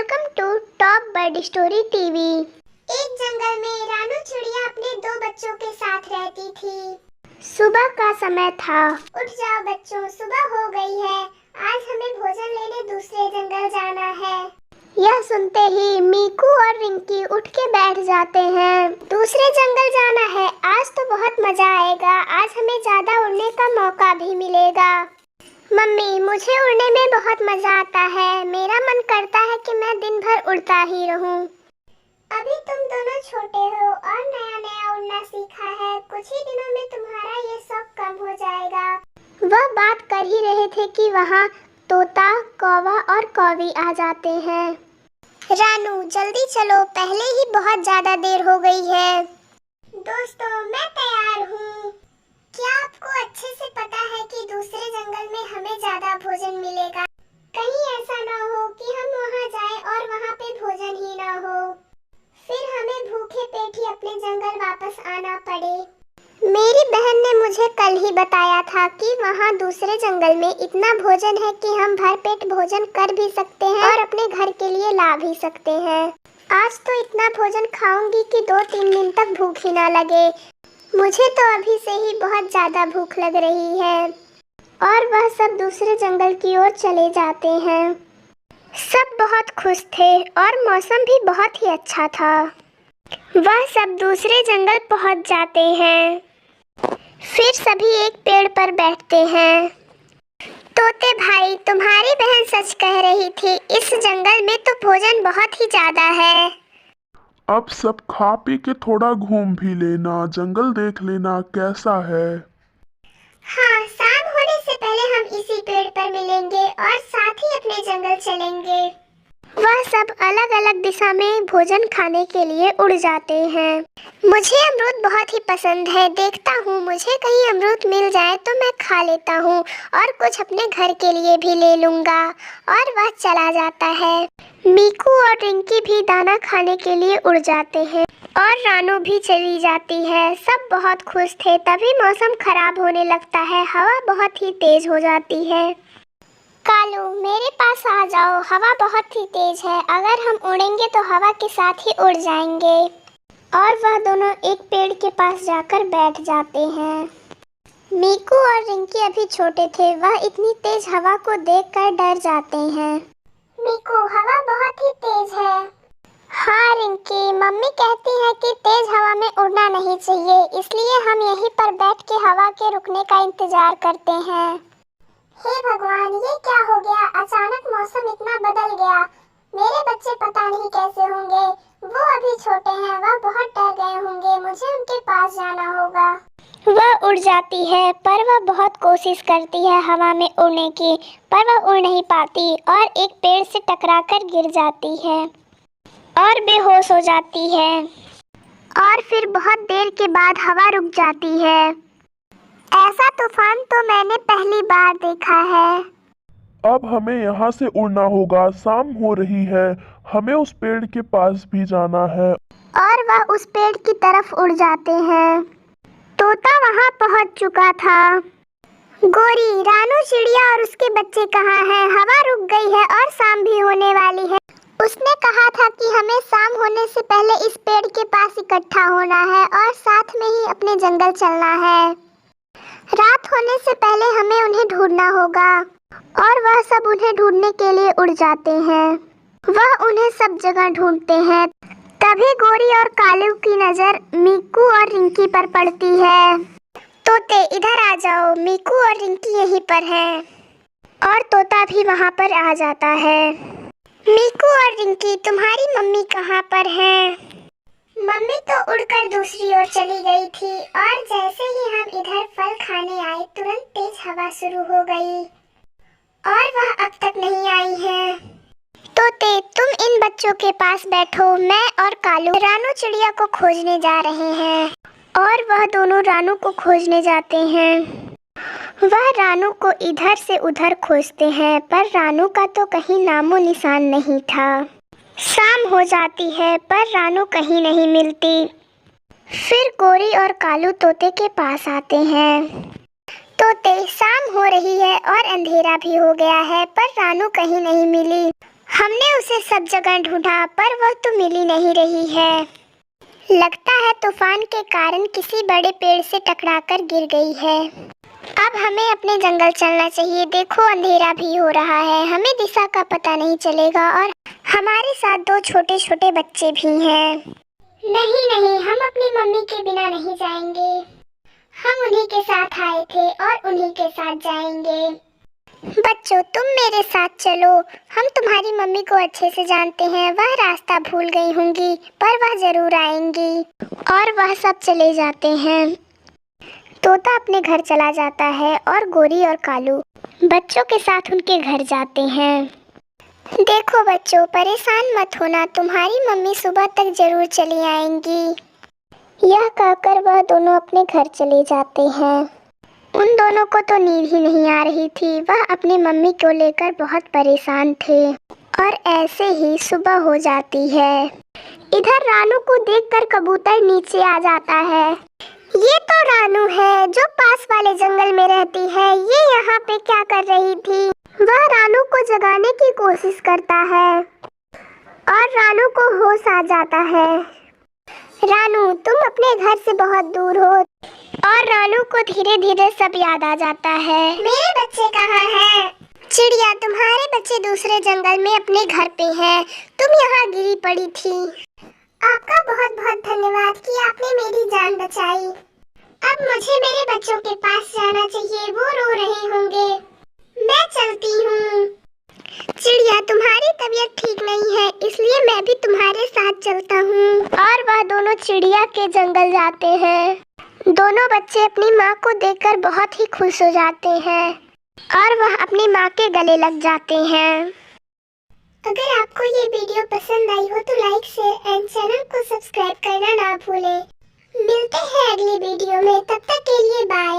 Welcome to Top Bird Story TV. एक जंगल में रानू चिड़िया अपने दो बच्चों के साथ रहती थी। सुबह का समय था। उठ जाओ बच्चों, सुबह हो गई है। आज हमें भोजन लेने दूसरे जंगल जाना है। यह सुनते ही मीकू और रिंकी उठ के बैठ जाते हैं। दूसरे जंगल जाना है, आज तो बहुत मजा आएगा। आज हमें ज्यादा उड़ने का मौका भी मिलेगा। मम्मी, मुझे उड़ने में बहुत मजा आता है। मेरा मन करता है कि मैं दिन भर उड़ता ही रहूं। अभी तुम दोनों छोटे हो और नया नया उड़ना सीखा है। कुछ ही दिनों में तुम्हारा ये शौक कम हो जाएगा। वह बात कर ही रहे थे कि वहाँ तोता, कौवा और कौवी आ जाते हैं। रानू, जल्दी चलो, पहले ही बहुत ज्यादा देर हो गई है। दोस्तों, मैं तैयार हूँ। क्या आपको अच्छे से पता है कि दूसरे जंगल में हमें ज्यादा भोजन मिलेगा? कहीं ऐसा ना हो कि हम वहाँ जाएं और वहाँ पे भोजन ही ना हो, फिर हमें भूखे पेट ही अपने जंगल वापस आना पड़े। मेरी बहन ने मुझे कल ही बताया था कि वहाँ दूसरे जंगल में इतना भोजन है कि हम भर पेट भोजन कर भी सकते हैं और अपने घर के लिए ला भी सकते हैं। आज तो इतना भोजन खाऊंगी कि 2-3 दिन तक भूख ही ना लगे। मुझे तो अभी से ही बहुत ज्यादा भूख लग रही है। और वह सब दूसरे जंगल की ओर चले जाते हैं। सब बहुत खुश थे और मौसम भी बहुत ही अच्छा था। वह सब दूसरे जंगल पहुंच जाते हैं। फिर सभी एक पेड़ पर बैठते हैं। तोते भाई, तुम्हारी बहन सच कह रही थी। इस जंगल में तो भोजन बहुत ही ज्यादा है। अब सब खा पी के थोड़ा घूम भी लेना, जंगल देख लेना कैसा है। हाँ, शाम होने से पहले हम इसी पेड़ पर मिलेंगे और साथ ही अपने जंगल चलेंगे। वह सब अलग अलग दिशा में भोजन खाने के लिए उड़ जाते हैं। मुझे अमरूद बहुत ही पसंद है। देखता हूँ, मुझे कहीं अमरूद मिल जाए तो मैं खा लेता हूँ और कुछ अपने घर के लिए भी ले लूँगा। और वह चला जाता है। मीकू और रिंकी भी दाना खाने के लिए उड़ जाते हैं और रानू भी चली जाती है। सब बहुत खुश थे। तभी मौसम खराब होने लगता है। हवा बहुत ही तेज हो जाती है। कालू, मेरे पास आ जाओ, हवा बहुत ही तेज है। अगर हम उड़ेंगे तो हवा के साथ ही उड़ जाएंगे। और वह दोनों एक पेड़ के पास जाकर बैठ जाते हैं। मीकू और रिंकी अभी छोटे थे। वह इतनी तेज हवा को देखकर डर जाते हैं। मीकू, हवा बहुत ही तेज है। हाँ रिंकी, मम्मी कहती है कि तेज हवा में उड़ना नहीं चाहिए, इसलिए हम यहीं पर बैठ के हवा के रुकने का इंतजार करते हैं। हे भगवान, ये क्या हो गया? अचानक मौसम इतना बदल गया। मेरे बच्चे पता नहीं कैसे होंगे। वो अभी छोटे हैं, वह बहुत डर गए होंगे। मुझे उनके पास जाना होगा। वह उड़ जाती है, पर वह बहुत कोशिश करती है हवा में उड़ने की, पर वह उड़ नहीं पाती और एक पेड़ से टकराकर गिर जाती है और बेहोश हो जाती है। और फिर बहुत देर के बाद हवा रुक जाती है। ऐसा तूफान तो मैंने पहली बार देखा है। अब हमें यहाँ से उड़ना होगा, शाम हो रही है। हमें उस पेड़ के पास भी जाना है। और वह उस पेड़ की तरफ उड़ जाते हैं। तोता वहाँ पहुँच चुका था। गोरी, रानू चिड़िया और उसके बच्चे कहाँ हैं? हवा रुक गई है और शाम भी होने वाली है। उसने कहा था कि हमें शाम होने से पहले इस पेड़ के पास इकट्ठा होना है और साथ में ही अपने जंगल चलना है। रात होने से पहले हमें उन्हें ढूंढना होगा। और वह सब उन्हें ढूंढने के लिए उड़ जाते हैं। वह उन्हें सब जगह ढूंढते हैं। तभी गोरी और कालू की नजर मीकू और रिंकी पर पड़ती है। तोते, इधर आ जाओ, मीकू और रिंकी यहीं पर हैं। और तोता भी वहाँ पर आ जाता है। मीकू और रिंकी, तुम्हारी मम्मी कहाँ पर हैं? मम्मी तो उड़कर दूसरी ओर चली गई थी और जैसे ही हम इधर फल खाने आए, तुरंत तेज हवा शुरू हो गई और वह अब तक नहीं आई है। तोते, तुम इन बच्चों के पास बैठो। मैं और कालू रानू चिड़िया को खोजने जा रहे हैं। और वह दोनों रानू को खोजने जाते हैं। वह रानू को इधर से उधर खोजते हैं, पर रानू का तो कहीं नामो निशान नहीं था। शाम हो जाती है, पर रानू कहीं नहीं मिलती। फिर गोरी और कालू तोते के पास आते हैं। तोते, शाम हो रही है और अंधेरा भी हो गया है, पर रानू कहीं नहीं मिली। हमने उसे सब जगह ढूंढा पर वह तो मिल ही नहीं रही है। लगता है तूफान के कारण किसी बड़े पेड़ से टकराकर गिर गई है। अब हमें अपने जंगल चलना चाहिए। देखो अंधेरा भी हो रहा है, हमें दिशा का पता नहीं चलेगा और हमारे साथ दो छोटे छोटे बच्चे भी हैं। नहीं नहीं, हम अपनी मम्मी के बिना नहीं जाएंगे। हम उन्हीं के साथ आए थे और उन्हीं के साथ जाएंगे। बच्चों तुम मेरे साथ चलो, हम तुम्हारी मम्मी को अच्छे से जानते हैं। वह रास्ता भूल गई होंगी पर वह जरूर आएंगी। और वह सब चले जाते हैं। तोता अपने घर चला जाता है और गोरी और कालू बच्चों के साथ उनके घर जाते हैं। देखो बच्चों, परेशान मत होना, तुम्हारी मम्मी सुबह तक जरूर चली आएंगी। यह कहकर वह दोनों अपने घर चले जाते हैं। उन दोनों को तो नींद ही नहीं आ रही थी। वह अपनी मम्मी को लेकर बहुत परेशान थे और ऐसे ही सुबह हो जाती है। इधर रानू को देखकर कबूतर नीचे आ जाता है। ये तो रानू है जो पास वाले जंगल में रहती है। ये यहाँ पे क्या कर रही थी? वह रानू को जगाने की कोशिश करता है और रानू को होश आ जाता है। रानू तुम अपने घर से बहुत दूर हो। और रानू को धीरे धीरे सब याद आ जाता है। मेरे बच्चे कहाँ हैं? चिड़िया, तुम्हारे बच्चे दूसरे जंगल में अपने घर पे हैं। तुम यहाँ गिरी पड़ी थी। आपका बहुत बहुत धन्यवाद कि आपने मेरी जान बचाई। अब मुझे मेरे बच्चों के पास जाना चाहिए, वो रो रहे होंगे। मैं चलती हूँ। चिड़िया, तुम्हारी तबीयत ठीक नहीं है इसलिए मैं भी तुम्हारे साथ चलता हूँ। और वह दोनों चिड़िया के जंगल जाते हैं। दोनों बच्चे अपनी माँ को देखकर बहुत ही खुश हो जाते हैं और वह अपनी माँ के गले लग जाते हैं। अगर आपको ये वीडियो पसंद आई हो तो लाइक, शेयर एंड चैनल को सब्सक्राइब करना ना भूलें। मिलते हैं अगली वीडियो में, तब तक के लिए बाय।